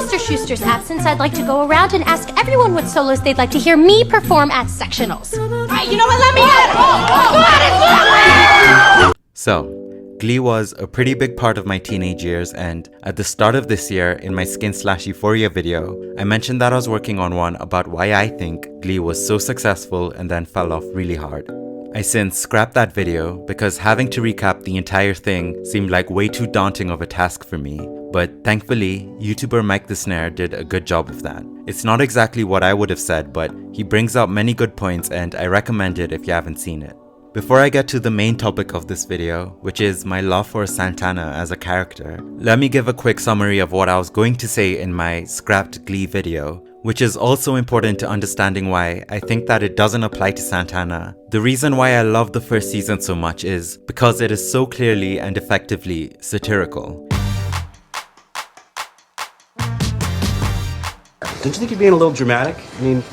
Mr. Schuster's absence, I'd like to go around and ask everyone what solos they'd like to hear me perform at sectionals. Alright, you know what? Let me in! Go ahead! So, Glee was a pretty big part of my teenage years, and at the start of this year, in my Skin/Euphoria video, I mentioned that I was working on one about why I think Glee was so successful and then fell off really hard. I since scrapped that video because having to recap the entire thing seemed like way too daunting of a task for me, but thankfully, YouTuber Mike the Snare did a good job of that. It's not exactly what I would have said, but he brings up many good points and I recommend it if you haven't seen it. Before I get to the main topic of this video, which is my love for Santana as a character, let me give a quick summary of what I was going to say in my scrapped Glee video, which is also important to understanding why I think that it doesn't apply to Santana. The reason why I love the first season so much is because it is so clearly and effectively satirical. Don't you think you're being a little dramatic? I mean,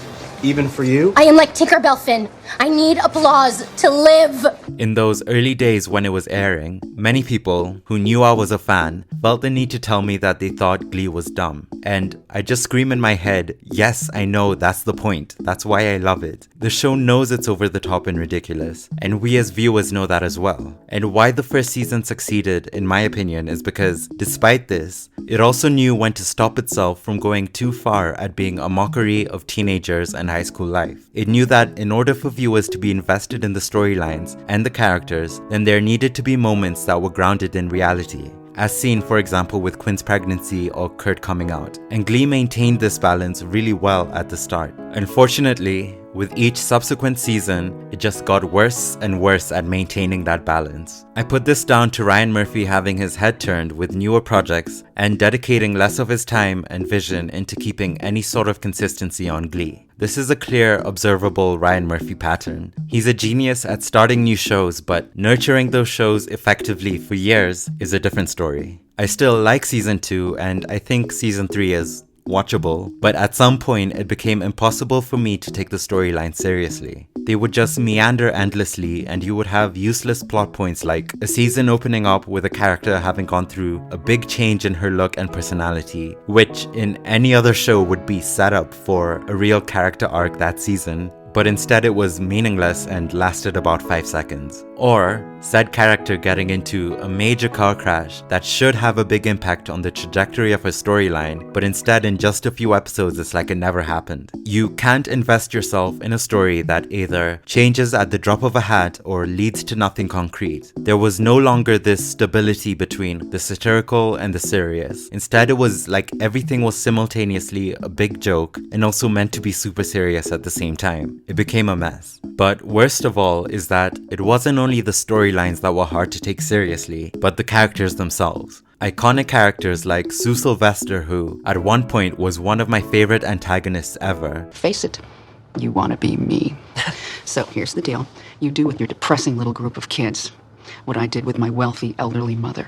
even for you? I am like Tinkerbell, Finn. I need applause to live. In those early days when it was airing, many people who knew I was a fan felt the need to tell me that they thought Glee was dumb. And I just scream in my head, yes, I know, that's the point. That's why I love it. The show knows it's over the top and ridiculous, and we as viewers know that as well. And why the first season succeeded, in my opinion, is because, despite this, it also knew when to stop itself from going too far at being a mockery of teenagers and high school life. It knew that in order for viewers to be invested in the storylines and the characters, then there needed to be moments that were grounded in reality, as seen for example with Quinn's pregnancy or Kurt coming out. And Glee maintained this balance really well at the start. Unfortunately, with each subsequent season, it just got worse and worse at maintaining that balance. I put this down to Ryan Murphy having his head turned with newer projects and dedicating less of his time and vision into keeping any sort of consistency on Glee. This is a clear, observable Ryan Murphy pattern. He's a genius at starting new shows, but nurturing those shows effectively for years is a different story. I still like season 2 and I think season 3 is watchable, but at some point it became impossible for me to take the storyline seriously. They would just meander endlessly and you would have useless plot points like a season opening up with a character having gone through a big change in her look and personality, which in any other show would be set up for a real character arc that season, but instead it was meaningless and lasted about 5 seconds. Or said character getting into a major car crash that should have a big impact on the trajectory of her storyline, but instead in just a few episodes it's like it never happened. You can't invest yourself in a story that either changes at the drop of a hat or leads to nothing concrete. There was no longer this stability between the satirical and the serious. Instead it was like everything was simultaneously a big joke and also meant to be super serious at the same time. It became a mess. But worst of all is that it wasn't only the storylines that were hard to take seriously, but the characters themselves. Iconic characters like Sue Sylvester, who at one point was one of my favorite antagonists ever. Face it, you want to be me. So here's the deal. You do with your depressing little group of kids what I did with my wealthy elderly mother.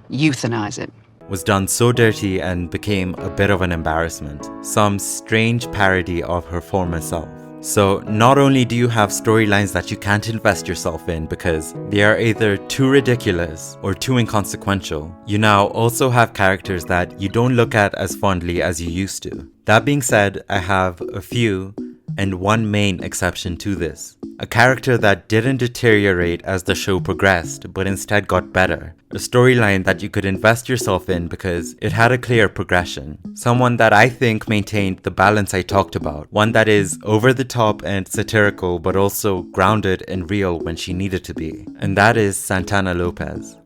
Euthanize it. Was done so dirty and became a bit of an embarrassment. Some strange parody of her former self. So not only do you have storylines that you can't invest yourself in because they are either too ridiculous or too inconsequential, you now also have characters that you don't look at as fondly as you used to. That being said, I have a few and one main exception to this. A character that didn't deteriorate as the show progressed, but instead got better. A storyline that you could invest yourself in because it had a clear progression. Someone that I think maintained the balance I talked about. One that is over the top and satirical, but also grounded and real when she needed to be. And that is Santana Lopez.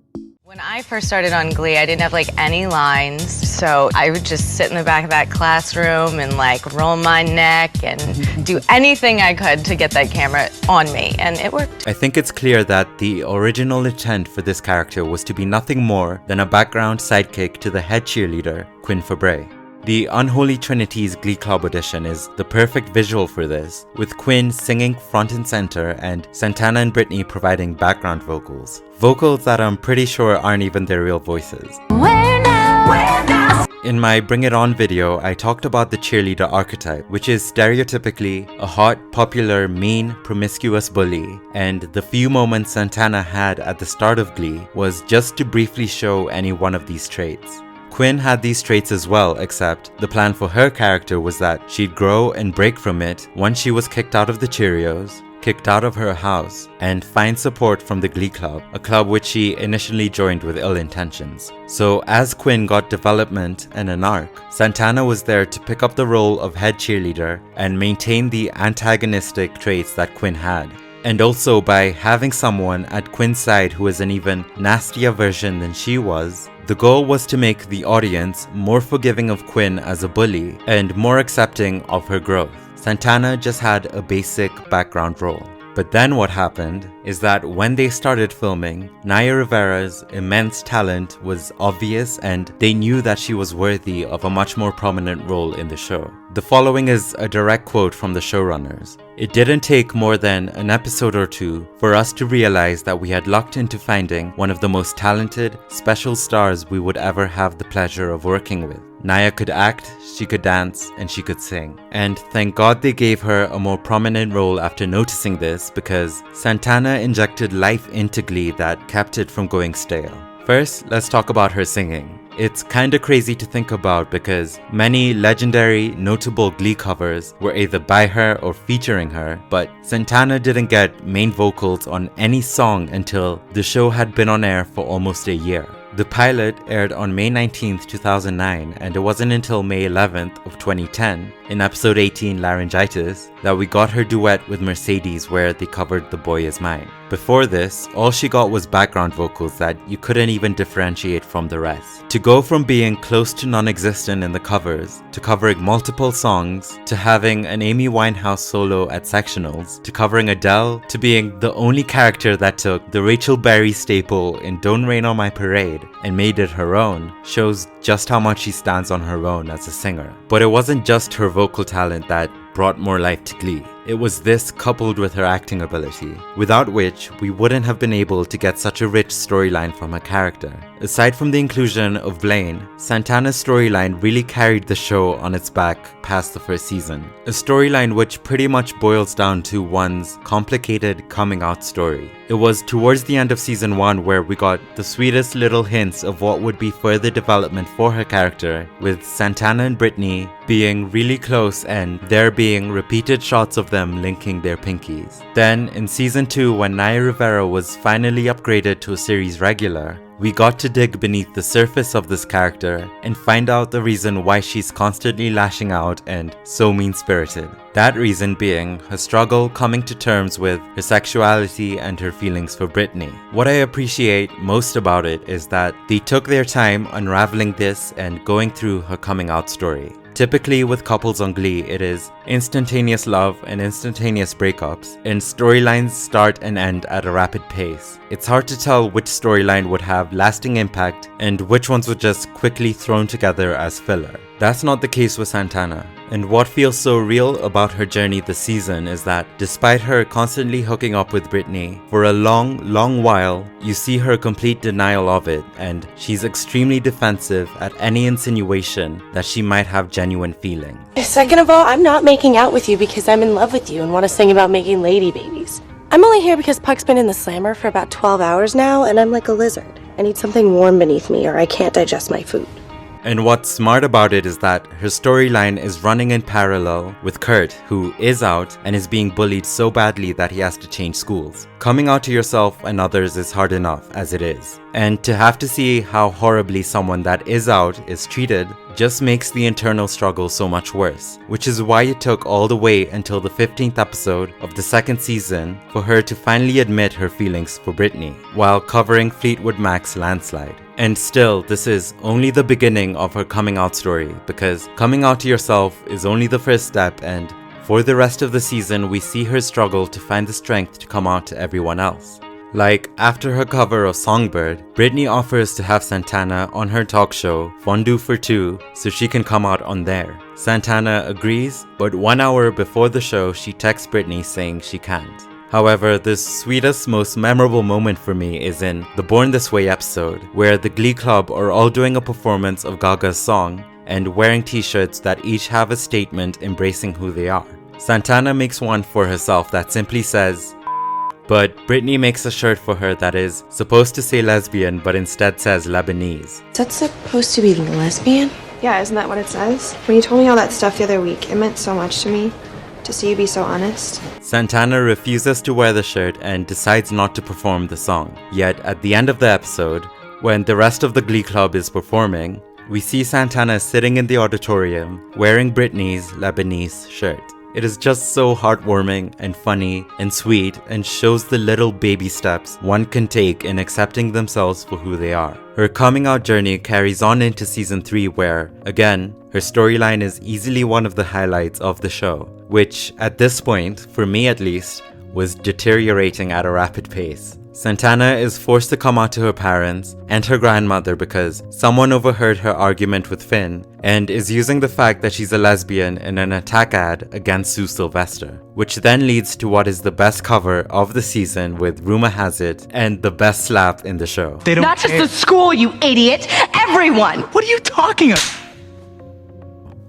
When I first started on Glee, I didn't have like any lines, so I would just sit in the back of that classroom and like roll my neck and do anything I could to get that camera on me, and it worked. I think it's clear that the original intent for this character was to be nothing more than a background sidekick to the head cheerleader, Quinn Fabray. The Unholy Trinity's Glee Club audition is the perfect visual for this, with Quinn singing front and center and Santana and Brittany providing background vocals. Vocals that I'm pretty sure aren't even their real voices. Where now? In my Bring It On video, I talked about the cheerleader archetype, which is stereotypically a hot, popular, mean, promiscuous bully, and the few moments Santana had at the start of Glee was just to briefly show any one of these traits. Quinn had these traits as well, except the plan for her character was that she'd grow and break from it once she was kicked out of the Cheerios, kicked out of her house, and find support from the Glee Club, a club which she initially joined with ill intentions. So as Quinn got development and an arc, Santana was there to pick up the role of head cheerleader and maintain the antagonistic traits that Quinn had. And also by having someone at Quinn's side who is an even nastier version than she was, the goal was to make the audience more forgiving of Quinn as a bully and more accepting of her growth. Santana just had a basic background role. But then what happened is that when they started filming, Naya Rivera's immense talent was obvious and they knew that she was worthy of a much more prominent role in the show. The following is a direct quote from the showrunners. "It didn't take more than an episode or two for us to realize that we had lucked into finding one of the most talented, special stars we would ever have the pleasure of working with. Naya could act, she could dance, and she could sing. And thank God they gave her a more prominent role after noticing this, because Santana injected life into Glee that kept it from going stale." First, let's talk about her singing. It's kinda crazy to think about because many legendary, notable Glee covers were either by her or featuring her, but Santana didn't get main vocals on any song until the show had been on air for almost a year. The pilot aired on May 19th, 2009, and it wasn't until May 11th of 2010, in episode 18, Laryngitis, that we got her duet with Mercedes where they covered The Boy Is Mine. Before this, all she got was background vocals that you couldn't even differentiate from the rest. To go from being close to non-existent in the covers, to covering multiple songs, to having an Amy Winehouse solo at sectionals, to covering Adele, to being the only character that took the Rachel Berry staple in Don't Rain on My Parade and made it her own, shows just how much she stands on her own as a singer. But it wasn't just her vocal talent that brought more life to Glee. It was this coupled with her acting ability, without which we wouldn't have been able to get such a rich storyline from her character. Aside from the inclusion of Blaine, Santana's storyline really carried the show on its back past the first season. A storyline which pretty much boils down to one's complicated coming out story. It was towards the end of season 1 where we got the sweetest little hints of what would be further development for her character, with Santana and Brittany being really close and there being repeated shots of them linking their pinkies. Then in season 2, when Naya Rivera was finally upgraded to a series regular, we got to dig beneath the surface of this character and find out the reason why she's constantly lashing out and so mean-spirited. That reason being her struggle coming to terms with her sexuality and her feelings for Brittany. What I appreciate most about it is that they took their time unraveling this and going through her coming out story. Typically with couples on Glee, it is instantaneous love and instantaneous breakups, and storylines start and end at a rapid pace. It's hard to tell which storyline would have lasting impact and which ones were just quickly thrown together as filler. That's not the case with Santana. And what feels so real about her journey this season is that despite her constantly hooking up with Brittany, for a long while, you see her complete denial of it, and she's extremely defensive at any insinuation that she might have genuine feeling. Second of all, I'm not making out with you because I'm in love with you and want to sing about making lady babies. I'm only here because Puck's been in the slammer for about 12 hours now, and I'm like a lizard. I need something warm beneath me or I can't digest my food. And what's smart about it is that her storyline is running in parallel with Kurt, who is out and is being bullied so badly that he has to change schools. Coming out to yourself and others is hard enough as it is. And to have to see how horribly someone that is out is treated just makes the internal struggle so much worse. Which is why it took all the way until the 15th episode of the second season for her to finally admit her feelings for Brittany, while covering Fleetwood Mac's Landslide. And still, this is only the beginning of her coming out story, because coming out to yourself is only the first step, and for the rest of the season we see her struggle to find the strength to come out to everyone else. Like, after her cover of Songbird, Brittany offers to have Santana on her talk show, Fondue for Two, so she can come out on there. Santana agrees, but 1 hour before the show she texts Brittany saying she can't. However, the sweetest, most memorable moment for me is in the Born This Way episode, where the Glee Club are all doing a performance of Gaga's song and wearing t-shirts that each have a statement embracing who they are. Santana makes one for herself that simply says, But Brittany makes a shirt for her that is supposed to say lesbian but instead says Lebanese. Is that supposed to be lesbian? Yeah, isn't that what it says? When you told me all that stuff the other week, it meant so much to me. To see you be so honest. Santana refuses to wear the shirt and decides not to perform the song. Yet at the end of the episode, when the rest of the Glee Club is performing, we see Santana sitting in the auditorium wearing Brittany's Lebanese shirt. It is just so heartwarming and funny and sweet and shows the little baby steps one can take in accepting themselves for who they are. Her coming out journey carries on into season 3 where, again, her storyline is easily one of the highlights of the show, which at this point, for me at least, was deteriorating at a rapid pace. Santana is forced to come out to her parents and her grandmother because someone overheard her argument with Finn and is using the fact that she's a lesbian in an attack ad against Sue Sylvester, which then leads to what is the best cover of the season with Rumor Has It and the best slap in the show. They don't Not just the school, you idiot! Everyone! What are you talking about?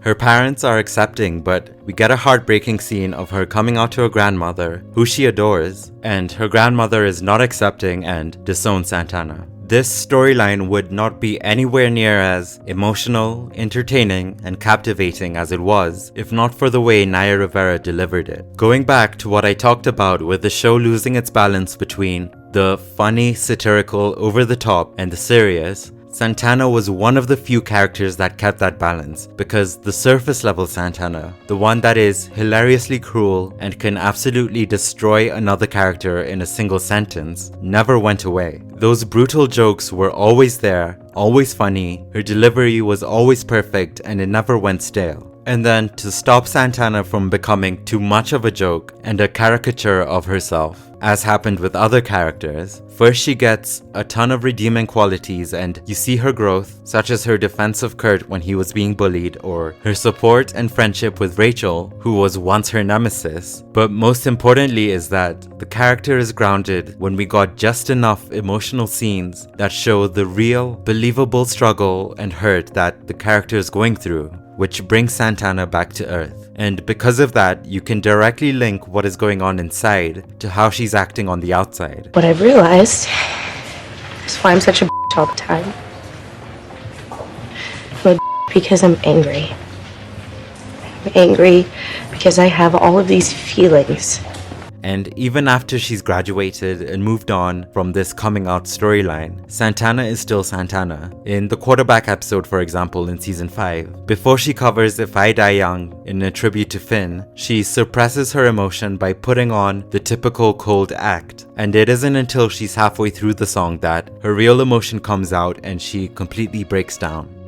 Her parents are accepting, but we get a heartbreaking scene of her coming out to her grandmother, who she adores, and her grandmother is not accepting and disowns Santana. This storyline would not be anywhere near as emotional, entertaining, and captivating as it was if not for the way Naya Rivera delivered it. Going back to what I talked about with the show losing its balance between the funny, satirical, over-the-top, and the serious, Santana was one of the few characters that kept that balance, because the surface level Santana, the one that is hilariously cruel and can absolutely destroy another character in a single sentence, never went away. Those brutal jokes were always there, always funny, her delivery was always perfect and it never went stale. And then to stop Santana from becoming too much of a joke and a caricature of herself, as happened with other characters, first she gets a ton of redeeming qualities and you see her growth, such as her defense of Kurt when he was being bullied, or her support and friendship with Rachel, who was once her nemesis. But most importantly is that the character is grounded when we got just enough emotional scenes that show the real, believable struggle and hurt that the character is going through, which brings Santana back to Earth. And because of that, you can directly link what is going on inside to how she's acting on the outside. What I've realized is why I'm such a bitch all the time. I'm a bitch because I'm angry. I'm angry because I have all of these feelings. And even after she's graduated and moved on from this coming out storyline, Santana is still Santana. In the quarterback episode, for example, in season 5, before she covers If I Die Young in a tribute to Finn, she suppresses her emotion by putting on the typical cold act. And it isn't until she's halfway through the song that her real emotion comes out and she completely breaks down.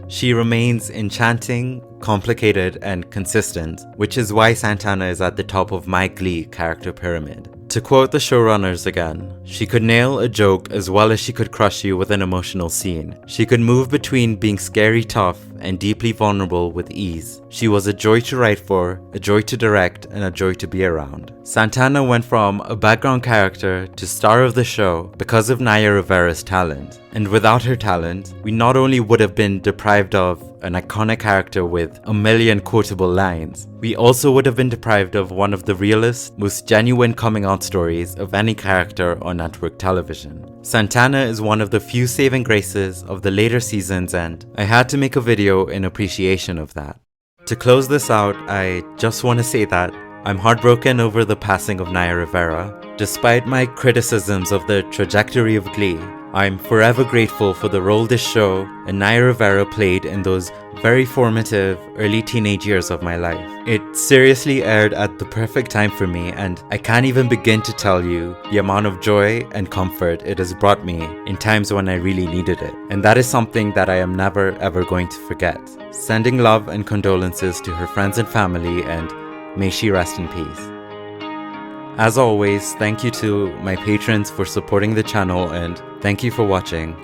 She remains enchanting, complicated, and consistent, which is why Santana is at the top of my Glee character pyramid. To quote the showrunners again, she could nail a joke as well as she could crush you with an emotional scene. She could move between being scary tough and deeply vulnerable with ease. She was a joy to write for, a joy to direct, and a joy to be around. Santana went from a background character to star of the show because of Naya Rivera's talent. And without her talent, we not only would have been deprived of an iconic character with a million quotable lines, we also would have been deprived of one of the realest, most genuine coming out stories of any character on network television. Santana is one of the few saving graces of the later seasons, and I had to make a video in appreciation of that. To close this out, I just want to say that I'm heartbroken over the passing of Naya Rivera. Despite my criticisms of the trajectory of Glee, I'm forever grateful for the role this show and Naya Rivera played in those very formative early teenage years of my life. It seriously aired at the perfect time for me, and I can't even begin to tell you the amount of joy and comfort it has brought me in times when I really needed it. And that is something that I am never ever going to forget. Sending love and condolences to her friends and family, and may she rest in peace. As always, thank you to my patrons for supporting the channel, and thank you for watching.